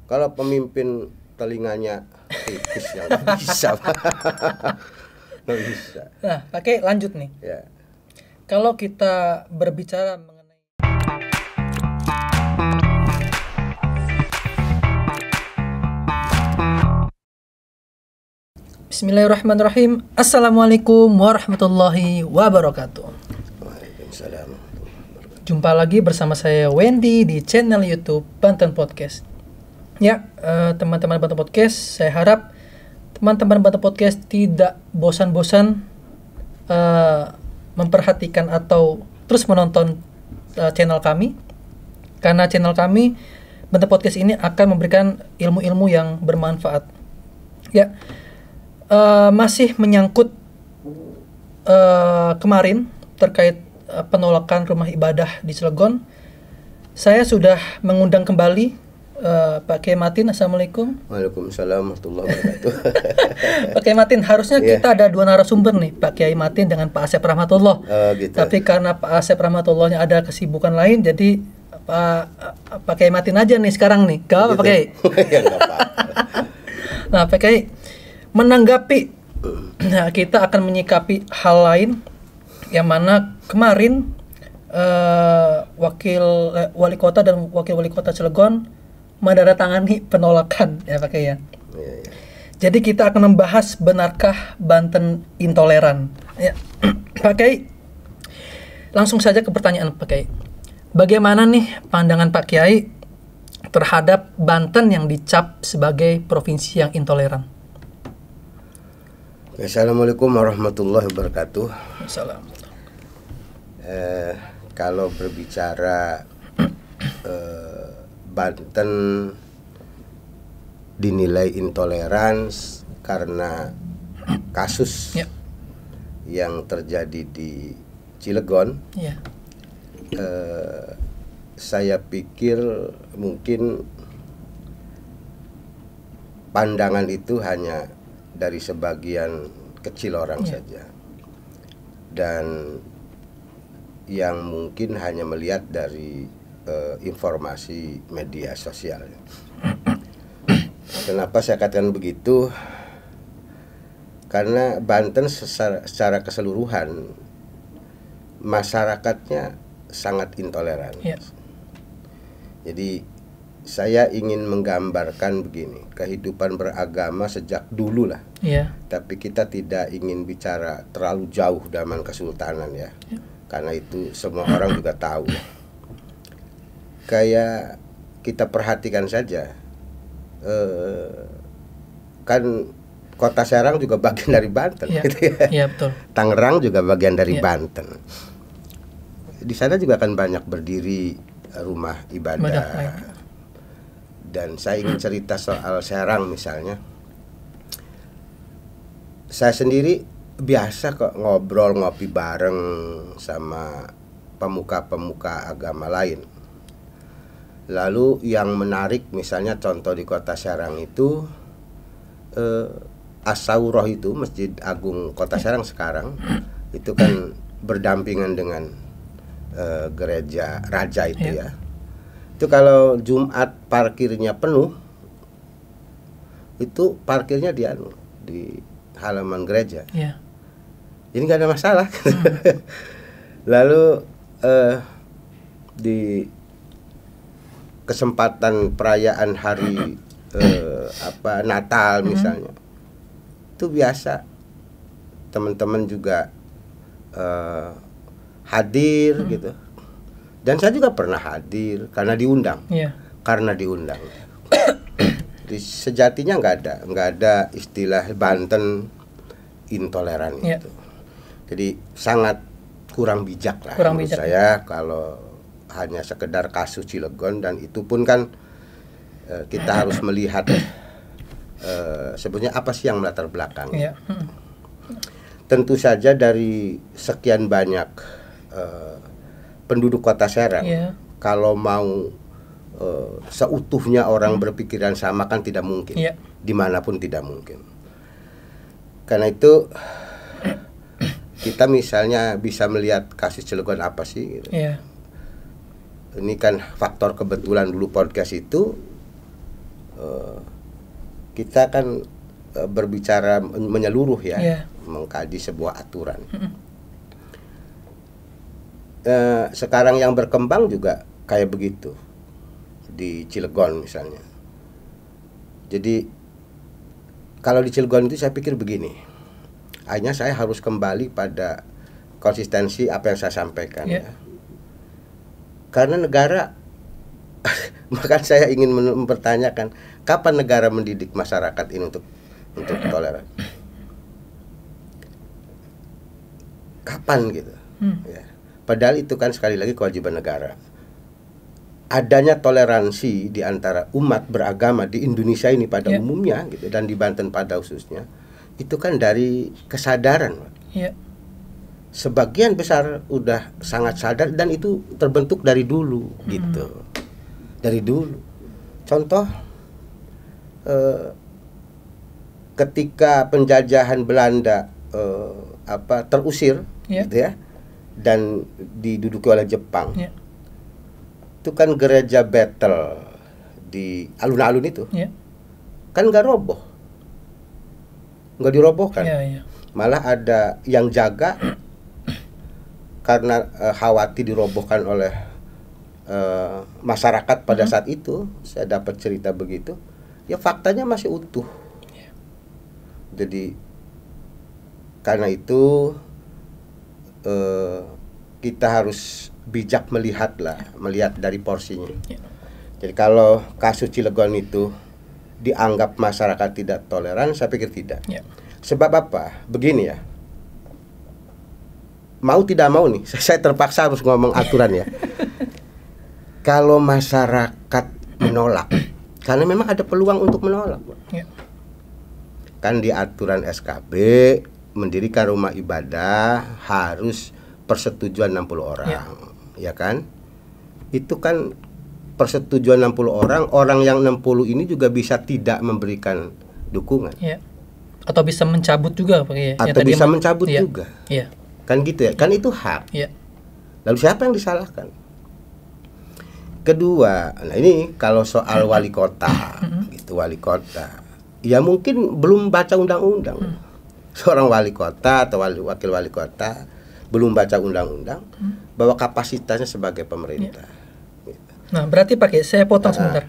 Kalau pemimpin telinganya tipis yang nggak bisa. Nggak bisa. Nah, pakai lanjut nih. Ya. Kalau kita berbicara mengenai Bismillahirrahmanirrahim. Assalamualaikum warahmatullahi wabarakatuh. Waalaikumsalam. Jumpa lagi bersama saya Wendy di channel YouTube Banten Podcast. Ya, teman-teman Banten Podcast, saya harap teman-teman Banten Podcast tidak bosan-bosan memperhatikan atau terus menonton channel kami, karena channel kami Banten Podcast ini akan memberikan ilmu-ilmu yang bermanfaat. Ya, masih menyangkut kemarin terkait penolakan rumah ibadah di Cilegon. Saya sudah mengundang kembali Pak Kiai Matin. Assalamualaikum. Waalaikumsalam warahmatullahi wabarakatuh. Pak Kiai Matin, harusnya kita ada dua narasumber nih, Pak Kiai Matin dengan Pak Asep Rahmatullah. Gitu. Tapi karena Pak Asep Rahmatullahnya ada kesibukan lain, jadi Pak Kiai Matin aja nih sekarang nih. Gak apa-apa, Pak Kiai? Ya, nggak apa-apa. Nah, Pak Kiai, menanggapi, nah, kita akan menyikapi hal lain yang mana kemarin wali kota dan wakil wali kota Cilegon menandatangani penolakan, ya Pak Kiai ya. Ya. Jadi kita akan membahas, benarkah Banten intoleran? Ya. Pak Kiai, langsung saja ke pertanyaan Pak Kiai. Bagaimana nih pandangan Pak Kiai terhadap Banten yang dicap sebagai provinsi yang intoleran? Assalamualaikum warahmatullahi wabarakatuh. Assalamualaikum. Kalau berbicara Banten dinilai intoleran karena kasus yang terjadi di Cilegon, saya pikir mungkin pandangan itu hanya dari sebagian kecil orang saja, dan yang mungkin hanya melihat dari informasi media sosial. Kenapa saya katakan begitu? Karena Banten secara keseluruhan masyarakatnya sangat intoleran. Jadi saya ingin menggambarkan begini, kehidupan beragama sejak dulu lah. Tapi kita tidak ingin bicara terlalu jauh zaman kesultanan ya. Karena itu semua orang juga tahu. Kayak kita perhatikan saja, kan Kota Serang juga bagian dari Banten, gitu ya. Iya, betul. Tangerang juga bagian dari Banten. Di sana juga akan banyak berdiri rumah ibadah. Dan saya ingin cerita soal Serang misalnya. Saya sendiri biasa kok ngobrol, ngopi bareng sama pemuka-pemuka agama lain. Lalu yang menarik misalnya contoh di Kota Serang itu As-Sawroh itu Masjid Agung Kota Serang sekarang itu kan berdampingan dengan gereja raja itu ya. Itu kalau Jumat parkirnya penuh, itu parkirnya di halaman gereja. Jadi nggak ada masalah. Lalu di kesempatan perayaan hari Natal misalnya, itu biasa teman-teman juga hadir gitu. Dan saya juga pernah hadir karena diundang. Karena diundang. Jadi sejatinya nggak ada istilah Banten intoleran itu. Jadi sangat kurang bijak lah menurut saya kalau hanya sekedar kasus Cilegon, dan itu pun kan kita harus melihat sebenarnya apa sih yang melatar belakang. Tentu saja dari sekian banyak penduduk Kota Serang, kalau mau seutuhnya orang berpikiran sama kan tidak mungkin. Dimanapun tidak mungkin. Karena itu kita misalnya bisa melihat kasus Cilegon apa sih gitu. Ini kan faktor kebetulan dulu podcast itu kita kan berbicara menyeluruh ya, mengkaji sebuah aturan. Sekarang yang berkembang juga kayak begitu di Cilegon misalnya. Jadi kalau di Cilegon itu saya pikir begini, akhirnya saya harus kembali pada konsistensi apa yang saya sampaikan ya. Karena negara maka saya ingin mempertanyakan kapan negara mendidik masyarakat ini untuk toleran. Kapan gitu. Ya. Padahal itu kan sekali lagi kewajiban negara. Adanya toleransi di antara umat beragama di Indonesia ini pada umumnya gitu, dan di Banten pada khususnya, itu kan dari kesadaran. Sebagian besar udah sangat sadar dan itu terbentuk dari dulu gitu. Dari dulu. Contoh ketika penjajahan Belanda terusir gitu ya, dan diduduki oleh Jepang. Itu kan gereja Bethel di alun-alun itu kan nggak roboh, nggak dirobohkan. Malah ada yang jaga karena khawatir dirobohkan oleh masyarakat pada saat itu. Saya dapat cerita begitu ya, faktanya masih utuh. Jadi karena itu kita harus bijak melihat dari porsinya. Jadi kalau kasus Cilegon itu dianggap masyarakat tidak toleran, saya pikir tidak. Sebab apa? Begini ya, mau tidak mau nih, saya terpaksa harus ngomong aturan ya. Kalau masyarakat menolak, karena memang ada peluang untuk menolak, kan di aturan SKB mendirikan rumah ibadah harus persetujuan 60 orang. Ya kan? Itu kan persetujuan 60 orang, orang yang 60 ini juga bisa tidak memberikan dukungan. Atau bisa mencabut juga Pak ya. Atau bisa mencabut juga. Kan gitu ya, kan itu hak. Lalu siapa yang disalahkan? Kedua, nah ini kalau soal wali kota, gitu, wali kota. Ya mungkin belum baca undang-undang. Seorang wali kota atau wakil wali kota belum baca undang-undang bahwa kapasitasnya sebagai pemerintah. Nah, berarti Pak, saya potong sebentar.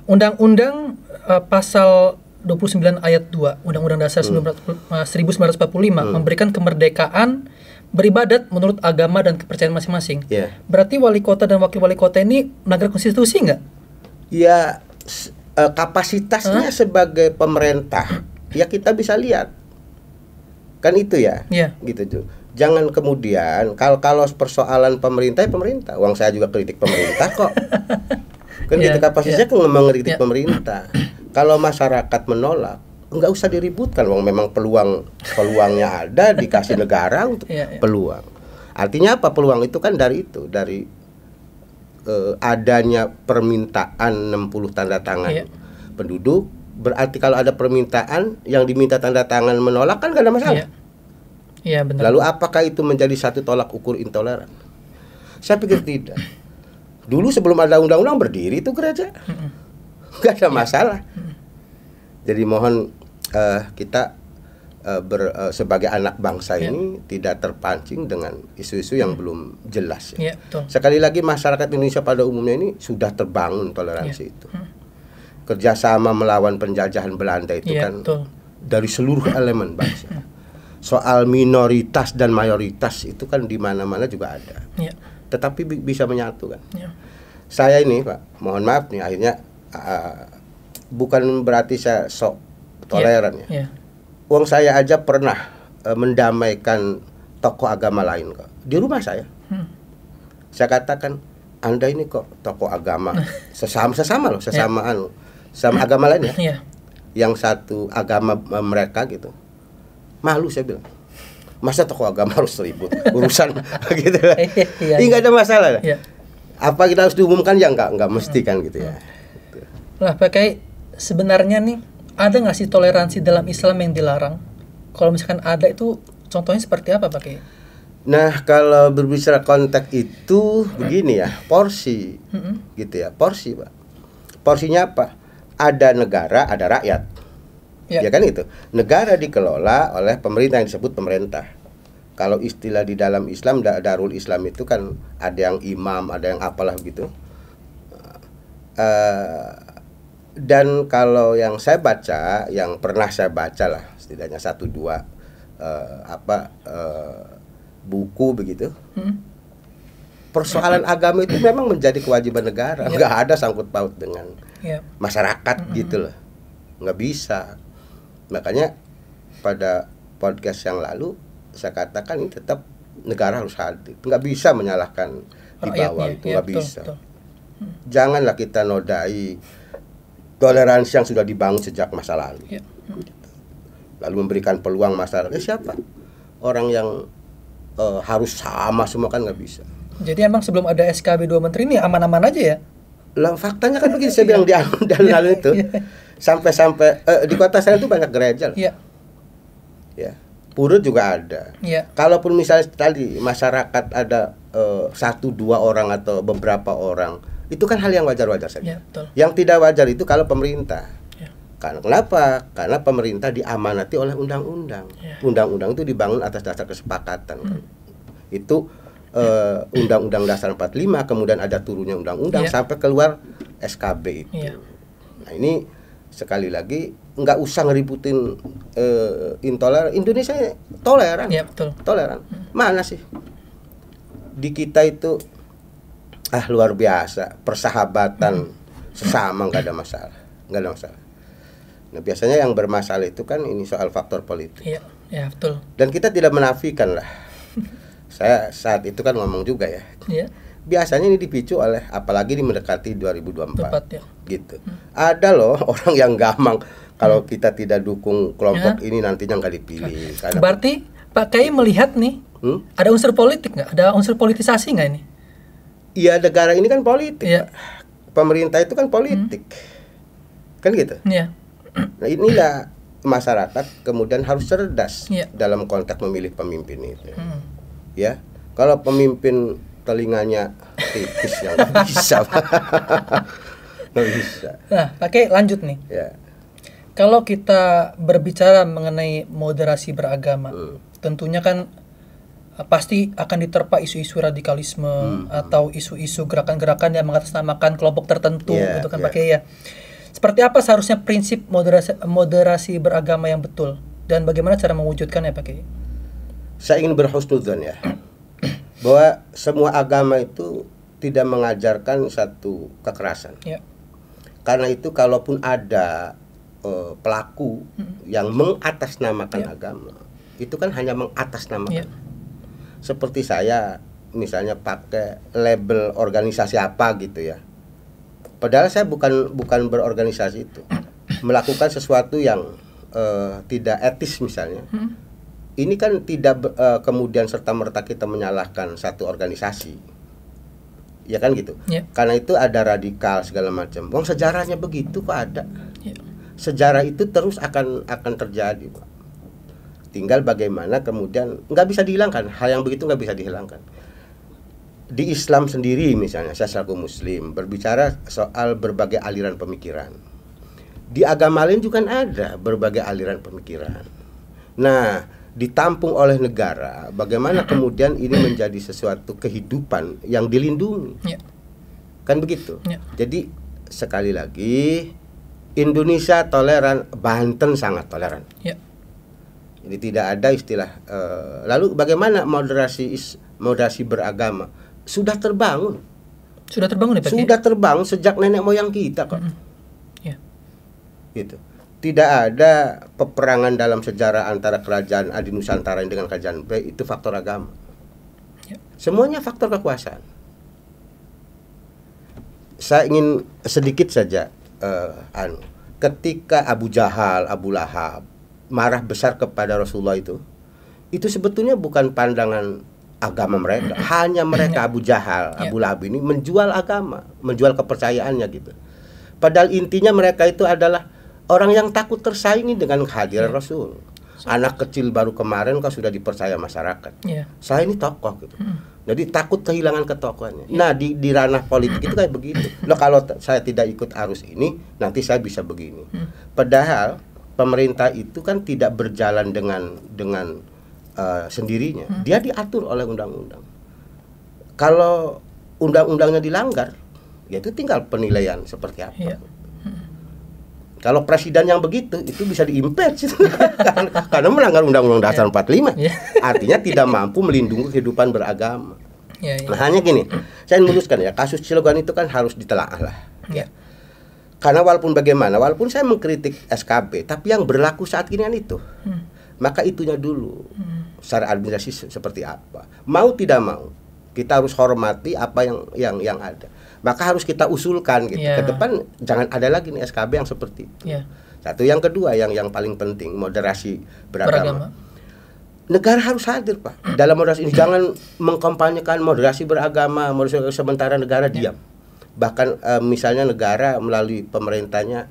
Undang-undang pasal 29 ayat 2 Undang-Undang Dasar 1945 memberikan kemerdekaan beribadat menurut agama dan kepercayaan masing-masing. Berarti wali kota dan wakil wali kota ini melanggar konstitusi nggak? Ya, kapasitasnya sebagai pemerintah ya kita bisa lihat. Kan itu ya. Gitu tuh. Jangan kemudian kalau persoalan pemerintah ya pemerintah. Uang saya juga kritik pemerintah kok. Kan kita kapasitasnya kan mengkritik pemerintah. Kalau masyarakat menolak, nggak usah diributkan. Uang memang peluangnya ada, dikasih negara untuk peluang. Artinya apa peluang itu kan dari adanya permintaan 60 tanda tangan penduduk. Berarti kalau ada permintaan yang diminta tanda tangan menolak kan nggak ada masalah. Benar. Lalu apakah itu menjadi satu tolak ukur intoleran? Saya pikir tidak. Dulu sebelum ada undang-undang berdiri itu gereja, nggak ada masalah. Jadi mohon kita sebagai anak bangsa ini tidak terpancing dengan isu-isu yang belum jelas. Sekali lagi masyarakat Indonesia pada umumnya ini sudah terbangun toleransi itu. Kerjasama melawan penjajahan Belanda itu kan dari seluruh elemen bangsa. Soal minoritas dan mayoritas itu kan di mana-mana juga ada. Tetapi bisa menyatu kan. Saya ini Pak, mohon maaf nih akhirnya bukan berarti saya sok toleran ya. Uang saya aja pernah mendamaikan tokoh agama lain kok di rumah saya. Saya katakan Anda ini kok tokoh agama sesama loh, sama agama lain ya. Yang satu agama mereka gitu. Malu saya bilang. Masa tokoh agama harus ribut urusan gitu lah. Ini nggak ada masalah lah. Apa kita harus diumumkan ya nggak mesti kan gitu ya. Lah Pak Kiai, sebenarnya nih ada nggak sih toleransi dalam Islam yang dilarang? Kalau misalkan ada itu contohnya seperti apa Pak Kiai? Nah kalau berbicara konteks itu begini ya, porsi gitu ya, porsi Pak. Porsinya apa? ada negara, ada rakyat. Ya kan itu. Negara dikelola oleh pemerintah yang disebut pemerintah. Kalau istilah di dalam Islam, Darul Islam itu kan ada yang imam, ada yang apalah gitu. Dan kalau yang saya baca, yang pernah saya baca lah, setidaknya 1-2 buku begitu. Persoalan agama itu memang menjadi kewajiban negara, nggak ada sangkut paut dengan masyarakat gitu loh, nggak bisa. Makanya pada podcast yang lalu saya katakan ini tetap negara harus hadir, nggak bisa menyalahkan di bawah itu, nggak bisa. Janganlah kita nodai toleransi yang sudah dibangun sejak masa lalu, lalu memberikan peluang masyarakat. Siapa orang yang harus sama semua, kan nggak bisa. Jadi emang sebelum ada SKB 2 Menteri ini aman-aman aja ya? Lah faktanya kan begini, saya bilang di alun-alun itu. Sampai di kota saya itu banyak gereja. Ya. Pura juga ada. Kalaupun misalnya tadi masyarakat ada 1-2 orang atau beberapa orang, itu kan hal yang wajar-wajar saja. Yang tidak wajar itu kalau pemerintah. Karena kenapa? Karena pemerintah diamanati oleh undang-undang. Undang-undang itu dibangun atas dasar kesepakatan. Itu Undang-Undang Dasar 45, kemudian ada turunnya undang-undang sampai keluar SKB itu. Nah ini sekali lagi nggak usah ngeributin intoleran. Indonesia toleran, toleran. Mana sih di kita itu luar biasa, persahabatan sesama, nggak ada masalah, nggak ada masalah. Nah biasanya yang bermasalah itu kan ini soal faktor politik. Betul. Dan kita tidak menafikan lah. Saya saat itu kan ngomong juga ya. Biasanya ini dipicu oleh, apalagi ini mendekati 2024 gitu. Ada loh orang yang gampang kalau kita tidak dukung kelompok ini nantinya nggak dipilih. Berarti Pak Kiai melihat nih ada unsur politik nggak? Ada unsur politisasi nggak ini? Iya, negara ini kan politik. Pemerintah itu kan politik, kan gitu. Nah inilah masyarakat kemudian harus cerdas dalam konteks memilih pemimpin itu. Ya, kalau pemimpin telinganya tipis yang nggak bisa, nggak bisa. Nah, pakai lanjut nih. Kalau kita berbicara mengenai moderasi beragama, tentunya kan pasti akan diterpa isu-isu radikalisme atau isu-isu gerakan-gerakan yang mengatasnamakan kelompok tertentu, gitu kan Pak Kiai ya. Seperti apa seharusnya prinsip moderasi beragama yang betul, dan bagaimana cara mewujudkannya Pak Kiai? Saya ingin berhusnudzon ya, bahwa semua agama itu tidak mengajarkan satu kekerasan. Karena itu kalaupun ada pelaku yang mengatasnamakan agama, itu kan hanya mengatasnamakan. Seperti saya misalnya pakai label organisasi apa gitu ya, padahal saya bukan berorganisasi itu, melakukan sesuatu yang tidak etis misalnya. Ini kan tidak kemudian serta-merta kita menyalahkan satu organisasi, ya kan gitu. Karena itu ada radikal segala macam. Wong sejarahnya begitu Pak, ada. Sejarah itu terus akan terjadi Pak. Tinggal bagaimana kemudian, nggak bisa dihilangkan. Hal yang begitu nggak bisa dihilangkan. Di Islam sendiri misalnya, saya selaku Muslim berbicara soal berbagai aliran pemikiran. Di agama lain juga ada berbagai aliran pemikiran. Nah, ditampung oleh negara, bagaimana kemudian ini menjadi sesuatu kehidupan yang dilindungi, kan begitu. Jadi sekali lagi, Indonesia toleran, Banten sangat toleran. Jadi tidak ada istilah. Lalu bagaimana moderasi beragama? Sudah terbangun. Sudah terbangun ya Pak? Sudah terbangun sejak nenek moyang kita kok. Gitu. Tidak ada peperangan dalam sejarah antara kerajaan A di Nusantara dengan kerajaan B, itu faktor agama. Semuanya faktor kekuasaan. Saya ingin sedikit saja ketika Abu Jahal, Abu Lahab marah besar kepada Rasulullah itu sebetulnya bukan pandangan agama mereka. Hanya mereka, Abu Jahal, Abu Lahab ini menjual agama, menjual kepercayaannya gitu. Padahal intinya mereka itu adalah orang yang takut tersaingi dengan kehadiran Rasul. Anak kecil baru kemarin kok sudah dipercaya masyarakat. Saya ini tokoh gitu. Jadi takut kehilangan ketokohannya. Nah di ranah politik itu kayak begitu. Loh kalau saya tidak ikut arus ini, nanti saya bisa begini. Padahal pemerintah itu kan tidak berjalan dengan sendirinya. Dia diatur oleh undang-undang. Kalau undang-undangnya dilanggar, ya itu tinggal penilaian seperti apa. Kalau presiden yang begitu, itu bisa diimpeach karena melanggar Undang-Undang Dasar 45. Artinya tidak mampu melindungi kehidupan beragama. Nah hanya gini, saya memutuskan ya, kasus Cilegon itu kan harus ditelaah lah. Karena walaupun saya mengkritik SKB, tapi yang berlaku saat ini kan itu. Maka itunya dulu, secara administrasi seperti apa. Mau tidak mau, kita harus hormati apa yang ada. Maka harus kita usulkan gitu. Ke depan jangan ada lagi nih SKB yang seperti itu. Satu, yang kedua yang paling penting, moderasi beragama. Negara harus hadir, Pak, dalam moderasi ini. Jangan mengkampanyekan moderasi beragama, sementara negara diam. Bahkan misalnya negara melalui pemerintahnya,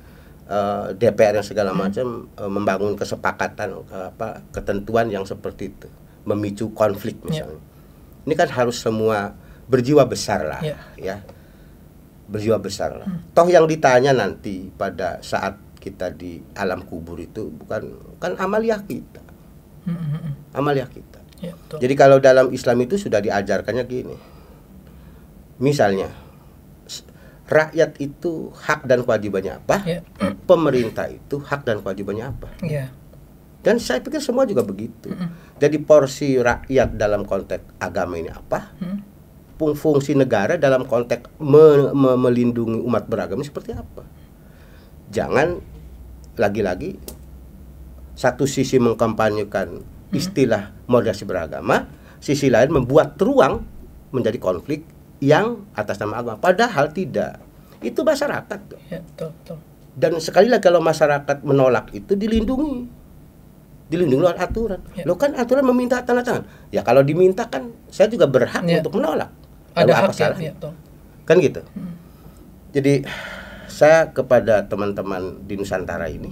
DPR yang segala macam membangun kesepakatan ketentuan yang seperti itu, memicu konflik misalnya. Ini kan harus semua berjiwa besar lah, ya. Berjiwa besar lah. Toh yang ditanya nanti pada saat kita di alam kubur itu bukan amaliah kita. Amaliah kita. Jadi kalau dalam Islam itu sudah diajarkannya gini. Misalnya rakyat itu hak dan kewajibannya apa? Pemerintah itu hak dan kewajibannya apa? Dan saya pikir semua juga begitu. Jadi porsi rakyat dalam konteks agama ini apa? Fungsi negara dalam konteks melindungi umat beragama seperti apa? Jangan lagi-lagi satu sisi mengkampanyekan istilah moderasi beragama, sisi lain membuat ruang menjadi konflik yang atas nama agama. Padahal tidak. Itu masyarakat. Dan sekali lagi kalau masyarakat menolak itu dilindungi oleh aturan. Lo kan aturan meminta tanda tangan. Ya kalau diminta kan saya juga berhak untuk menolak. Ada hak kan gitu. Jadi saya kepada teman-teman di Nusantara ini,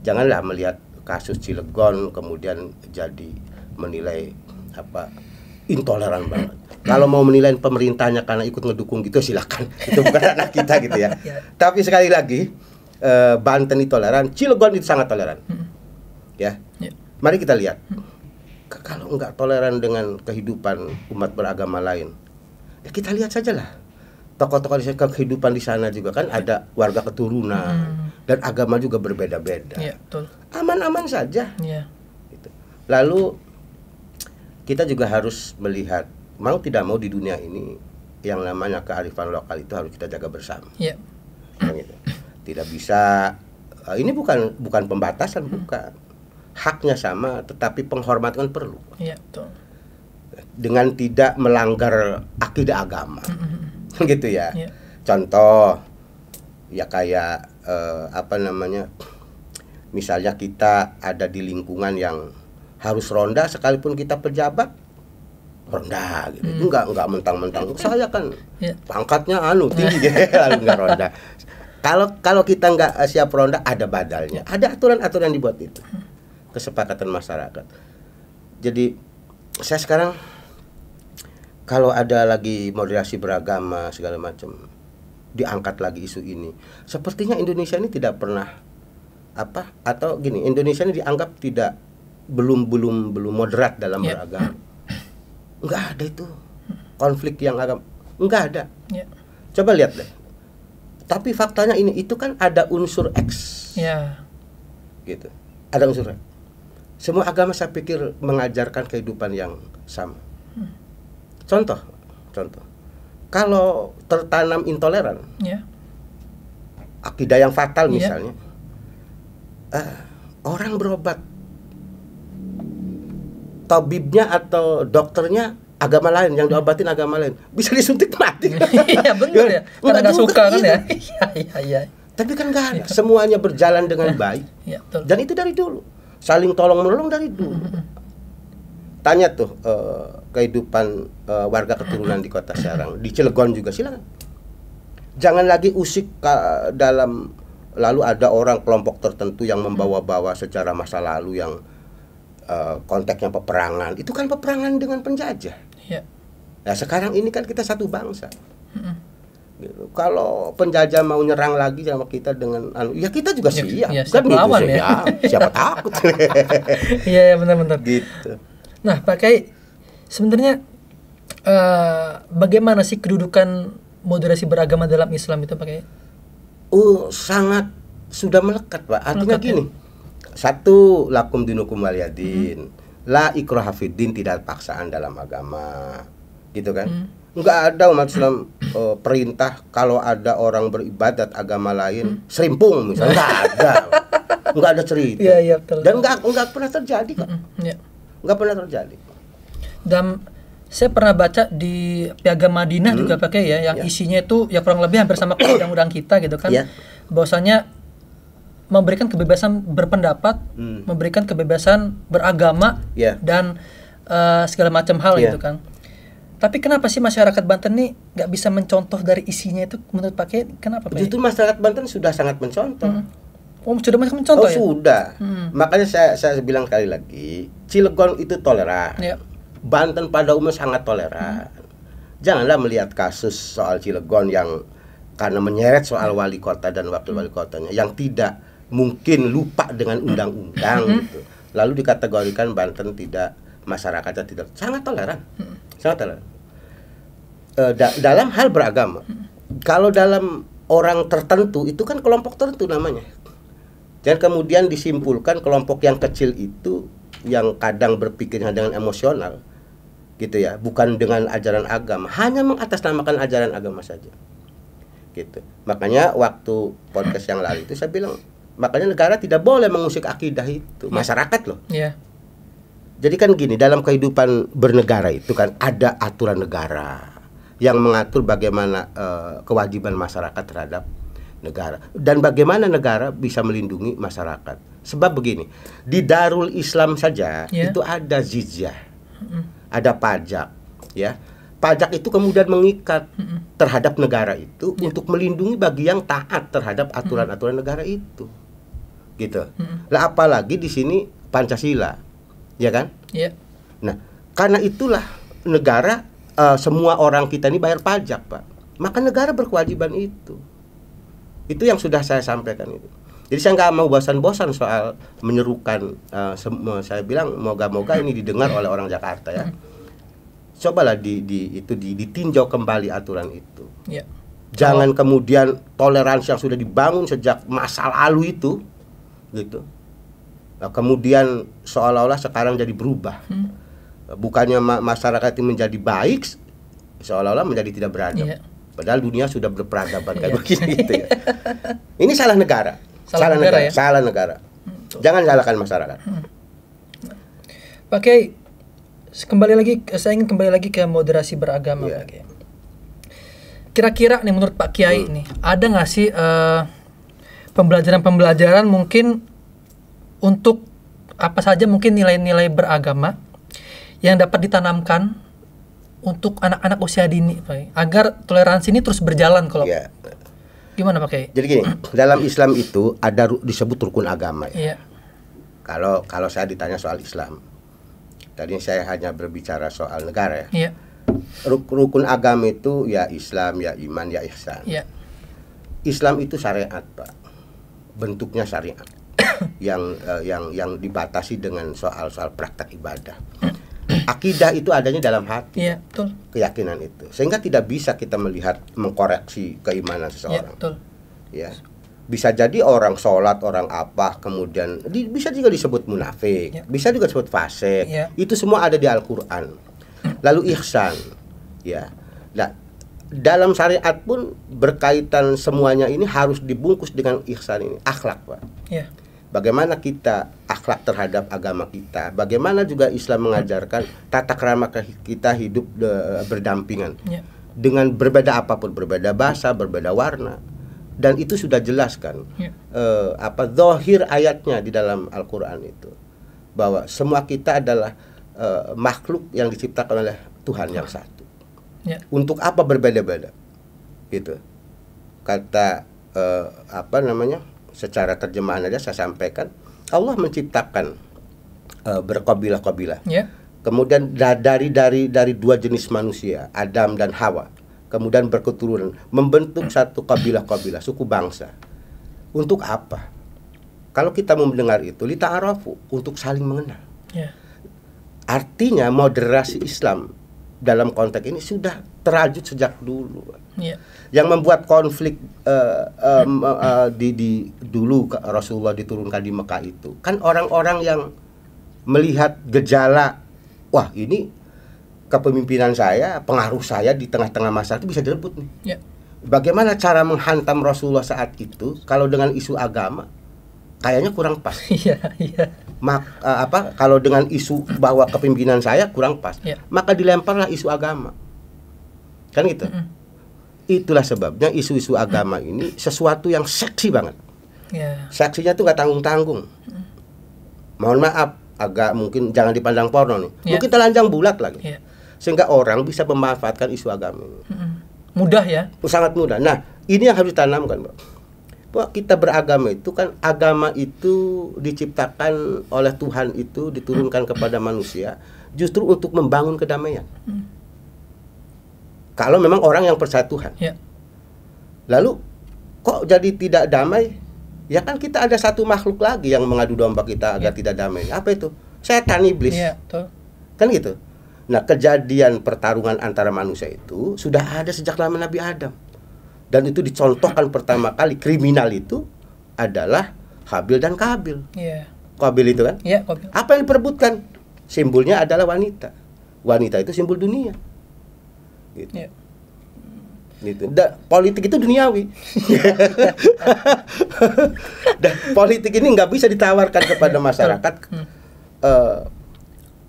janganlah melihat kasus Cilegon kemudian jadi menilai intoleran banget. Kalau mau menilai pemerintahnya karena ikut ngedukung gitu silakan. Itu bukan anak kita gitu ya. Tapi sekali lagi Banten itu toleran, Cilegon itu sangat toleran. Mari kita lihat. Kalau enggak toleran dengan kehidupan umat beragama lain, ya kita lihat sajalah tokoh-tokoh kehidupan di sana juga kan ada warga keturunan dan agama juga berbeda-beda. Aman-aman saja. Gitu. Lalu kita juga harus melihat mau tidak mau di dunia ini yang namanya kearifan lokal itu harus kita jaga bersama. Gitu. Tidak bisa ini bukan pembatasan, bukan. Haknya sama, tetapi penghormatan perlu. Dengan tidak melanggar akidah agama, gitu ya. Contoh, ya kayak misalnya kita ada di lingkungan yang harus ronda, sekalipun kita pejabat, ronda, gitu. Enggak mentang-mentang. Saya kan pangkatnya tinggi, lalu enggak ronda. Kalau kita enggak siap ronda, ada badalnya. Ada aturan-aturan dibuat itu. Kesepakatan masyarakat. Jadi saya sekarang kalau ada lagi moderasi beragama segala macam, diangkat lagi isu ini, sepertinya Indonesia ini tidak pernah atau gini, Indonesia ini dianggap belum moderat dalam beragama. Enggak ada itu konflik yang agama, enggak ada. Coba lihat deh. Tapi faktanya itu kan ada unsur X. Gitu. Ada unsur X. Semua agama saya pikir mengajarkan kehidupan yang sama. Contoh, kalau tertanam intoleran, akidah yang fatal misalnya, orang berobat, tabibnya atau dokternya agama lain, yang diobatin agama lain, bisa disuntik mati. Iya benar ya, karena nggak suka kan ya. Iya. Tapi kan nggak ada, semuanya berjalan dengan baik. Dan itu dari dulu, saling tolong menolong dari dulu. Tanya tuh kehidupan warga keturunan di Kota Serang, di Cilegon juga, silakan. Jangan lagi usik dalam, lalu ada orang kelompok tertentu yang membawa-bawa secara masa lalu yang konteksnya peperangan, itu kan peperangan dengan penjajah. Ya. Nah sekarang ini kan kita satu bangsa. Gitu. Kalau penjajah mau nyerang lagi sama kita dengan ya kita juga siap. Ya, kan gitu lawan, ya. Siapa takut. Iya, benar-benar. Gitu. Nah, Pak Kiai, sebenarnya bagaimana sih kedudukan moderasi beragama dalam Islam itu, Pak Kiai? Sangat sudah melekat, Pak. Artinya melekat, gini. Satu, lakum dinukum waliyadin. La ikraha fiddin, tidak paksaan dalam agama. Gitu kan? Enggak ada umat Islam perintah kalau ada orang beribadat agama lain serimpung misalnya. Enggak ada. Enggak ada cerita. Iya, betul. Dan enggak pernah terjadi kok. Enggak pernah terjadi. Dan saya pernah baca di Piagam Madinah juga pakai ya, yang isinya itu ya kurang lebih hampir sama undang-undang kita gitu kan. Bahwasanya memberikan kebebasan berpendapat, memberikan kebebasan beragama dan segala macam hal gitu kan. Tapi kenapa sih masyarakat Banten nih nggak bisa mencontoh dari isinya itu menurut Pak Kiai? Kenapa Pak? Justru masyarakat Banten sudah sangat mencontoh. Oh, sudah mencontoh ya? Sudah. Makanya saya bilang sekali lagi, Cilegon itu toleran. Banten pada umumnya sangat toleran. Janganlah melihat kasus soal Cilegon yang karena menyeret soal wali kota dan wakil wali kotanya yang tidak mungkin lupa dengan undang-undang gitu. Lalu dikategorikan Banten tidak, masyarakatnya tidak, sangat toleran. Sangat toleran. Dalam hal beragama. Kalau dalam orang tertentu itu kan kelompok tertentu namanya. Dan kemudian disimpulkan kelompok yang kecil itu yang kadang berpikirnya dengan emosional gitu ya, bukan dengan ajaran agama, hanya mengatasnamakan ajaran agama saja. Gitu. Makanya waktu podcast yang lalu itu saya bilang, makanya negara tidak boleh mengusik akidah itu, masyarakat loh. Jadi kan gini, dalam kehidupan bernegara itu kan ada aturan negara yang mengatur bagaimana kewajiban masyarakat terhadap negara dan bagaimana negara bisa melindungi masyarakat. Sebab begini, di Darul Islam saja itu ada jizyah, ada pajak, ya. Pajak itu kemudian mengikat terhadap negara itu untuk melindungi bagi yang taat terhadap aturan-aturan negara itu, gitu. Lah apalagi di sini Pancasila, ya kan? Nah, karena itulah negara semua orang kita ini bayar pajak, Pak. Maka negara berkewajiban itu. Itu yang sudah saya sampaikan itu. Jadi saya nggak mau bosan-bosan soal menyerukan. Saya bilang moga-moga ini didengar oleh orang Jakarta ya. Cobalah ditinjau kembali aturan itu. Jangan kemudian toleransi yang sudah dibangun sejak masa lalu itu, gitu. Nah, kemudian seolah-olah sekarang jadi berubah. Bukannya masyarakat itu menjadi baik, seolah-olah menjadi tidak beradab. Padahal dunia sudah berperadaban kayak begini gitu ya. Ini salah negara. Salah negara. Ya? Salah negara. Jangan salahkan masyarakat. Pak Kiai, saya ingin kembali lagi ke moderasi beragama, Pak Kiai. Kira-kira nih menurut Pak Kiai nih, ada nggak sih pembelajaran mungkin untuk apa saja mungkin nilai-nilai beragama yang dapat ditanamkan untuk anak-anak usia dini, Pak, agar toleransi ini terus berjalan kalau gimana Pak Kiai? Jadi gini, dalam Islam itu ada disebut rukun agama ya. Kalau saya ditanya soal Islam, tadi saya hanya berbicara soal negara ya. Rukun agama itu ya Islam, ya iman, ya ihsan. Islam itu syariat, Pak. Bentuknya syariat. yang dibatasi dengan soal-soal praktek ibadah. Akidah itu adanya dalam hati, betul. Keyakinan itu, sehingga tidak bisa kita melihat mengkoreksi keimanan seseorang. Betul. Ya, bisa jadi orang sholat, orang apa, kemudian bisa juga disebut munafik, bisa juga disebut fasik. Itu semua ada di Al-Quran. Lalu ihsan, ya. Nah, dalam syariat pun berkaitan semuanya ini harus dibungkus dengan ihsan ini, akhlak, Pak. Bagaimana kita akhlak terhadap agama kita, bagaimana juga Islam mengajarkan tata krama kita hidup berdampingan dengan berbeda apapun, berbeda bahasa, berbeda warna, dan itu sudah jelaskan zahir ayatnya di dalam Al-Quran itu, bahwa semua kita adalah makhluk yang diciptakan oleh Tuhan yang satu. Untuk apa berbeda-beda, gitu. Kata secara terjemahan aja saya sampaikan, Allah menciptakan berkabilah-kabilah. Kemudian dari dua jenis manusia, Adam dan Hawa, kemudian berketurunan membentuk satu kabilah-kabilah, suku bangsa. Untuk apa? Kalau kita mau mendengar itu, lita'arafu, untuk saling mengenal. Artinya moderasi Islam dalam konteks ini sudah terajut sejak dulu. Yang membuat konflik dulu Rasulullah diturunkan di Mekah itu kan orang-orang yang melihat gejala, wah ini kepemimpinan saya, pengaruh saya di tengah-tengah masyarakat bisa direbut nih. Bagaimana cara menghantam Rasulullah saat itu kalau dengan isu agama? Kayaknya kurang pas. Kalau dengan isu bahwa kepemimpinan saya kurang pas, maka dilemparlah isu agama. Kan gitu. Itulah sebabnya isu-isu agama ini sesuatu yang seksi banget. Seksinya tuh nggak tanggung-tanggung. Mohon maaf, agak mungkin jangan dipandang porno nih. Mungkin telanjang bulat lagi. Sehingga orang bisa memanfaatkan isu agama ini. Mudah ya? Sangat mudah. Nah, ini yang harus ditanamkan, Pak. Bahwa kita beragama itu kan, agama itu diciptakan oleh Tuhan, itu diturunkan kepada manusia justru untuk membangun kedamaian. Kalau memang orang yang percaya Tuhan. Lalu kok jadi tidak damai? Ya kan kita ada satu makhluk lagi yang mengadu domba kita agar tidak damai. Apa itu? Setan, iblis. Kan gitu. Nah, kejadian pertarungan antara manusia itu sudah ada sejak zaman Nabi Adam. Dan itu dicontohkan pertama kali, kriminal itu adalah Habil dan Kabil. Kabil itu kan? Apa yang diperebutkan? Simbolnya adalah wanita. Wanita itu simbol dunia. Gitu. Gitu. Politik itu duniawi. Dan politik ini nggak bisa ditawarkan kepada masyarakat.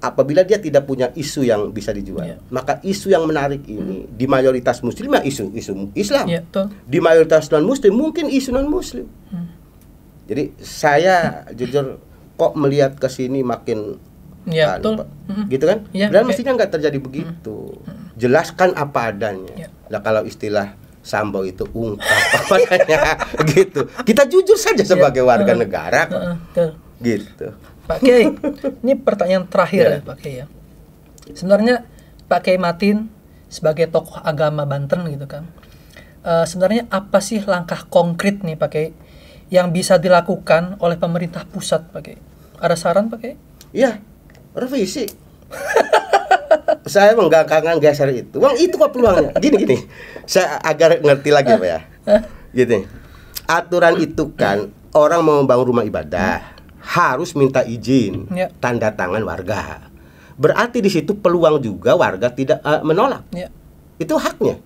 Apabila dia tidak punya isu yang bisa dijual, maka isu yang menarik ini di mayoritas muslim ya isu Islam, di mayoritas non muslim mungkin isu non muslim. Jadi saya jujur kok melihat ke sini makin gitu kan? Dan mestinya nggak terjadi begitu. Jelaskan apa adanya. Nah, kalau istilah Sambo itu ungkap apa adanya gitu. Kita jujur saja sebagai warga negara gitu. Pak Kiai, ini pertanyaan terakhir ya Pak Kiai ya. Sebenarnya Pak Kiai Matin sebagai tokoh agama Banten gitu kan, sebenarnya apa sih langkah konkret nih Pak Kiai yang bisa dilakukan oleh pemerintah pusat Pak Kiai? Ada saran Pak Kiai? Iya, revisi. Saya nggak kangen geser itu. Wang itu kok peluangnya. Gini. Saya agar ngerti lagi Pak ya. Gitu. Aturan itu kan orang mau membangun rumah ibadah harus minta izin, tanda tangan warga. Berarti di situ peluang juga warga tidak menolak. Itu haknya.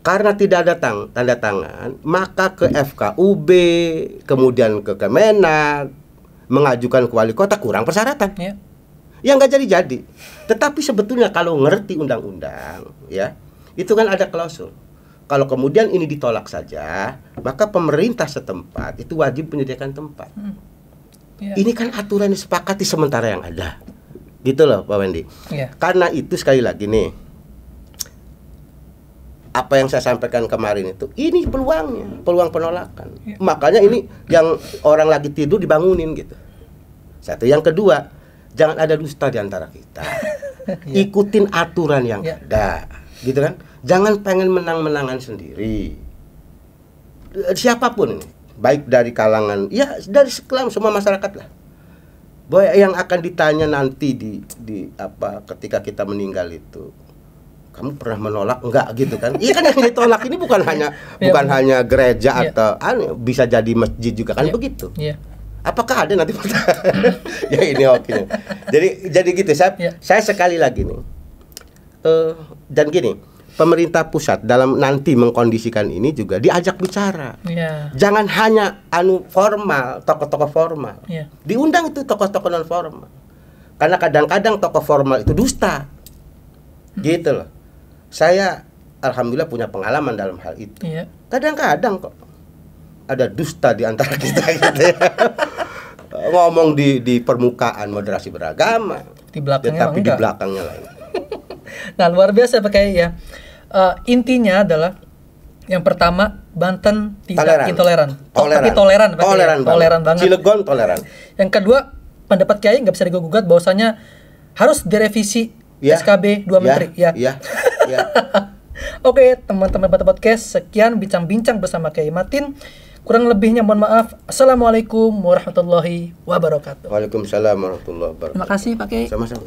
Karena tidak ada tanda tangan, maka ke FKUB, kemudian ke Kemenak, mengajukan ke wali kota kurang persyaratan. Ya nggak jadi. Tetapi sebetulnya kalau ngerti undang-undang, ya itu kan ada klausul. Kalau kemudian ini ditolak saja, maka pemerintah setempat itu wajib menyediakan tempat. Ini kan aturan yang disepakati sementara yang ada, gitu loh Pak Wendy. Karena itu sekali lagi nih, apa yang saya sampaikan kemarin itu, ini peluangnya, peluang penolakan. Makanya ini yang orang lagi tidur dibangunin gitu. Satu, yang kedua, jangan ada dusta di antara kita. Ikutin aturan yang ada, gitu kan? Jangan pengen menang-menangan sendiri. Siapapun ini, baik dari kalangan, ya dari semua masyarakat lah. Bahwa yang akan ditanya nanti di ketika kita meninggal itu, kamu pernah menolak enggak gitu kan? Iya kan, yang ditolak ini bukan hanya gereja atau bisa jadi masjid juga kan begitu. Apakah ada nanti ya ini oke. Jadi gitu saya sekali lagi nih. Dan gini, pemerintah pusat dalam nanti mengkondisikan ini juga diajak bicara. Jangan hanya formal, tokoh-tokoh formal. Diundang itu tokoh-tokoh non formal. Karena kadang-kadang tokoh formal itu dusta. Gitu loh. Saya alhamdulillah punya pengalaman dalam hal itu. Kadang-kadang kok ada dusta di antara kita gitu ya. Ngomong di permukaan moderasi beragama, tapi di belakangnya lain. Nah, luar biasa Pak Kiai ya. Intinya adalah yang pertama, Banten tidak intoleran. Tapi toleran banget. Cilegon toleran. Yang kedua, pendapat Kiai nggak bisa digugat bahwasanya harus direvisi SKB 2 Menteri. Oke, teman-teman Bata Podcast, sekian bincang-bincang bersama Kiai Matin. Kurang lebihnya mohon maaf. Assalamualaikum warahmatullahi wabarakatuh. Waalaikumsalam warahmatullahi wabarakatuh. Terima kasih Pak Kiai. Sama-sama.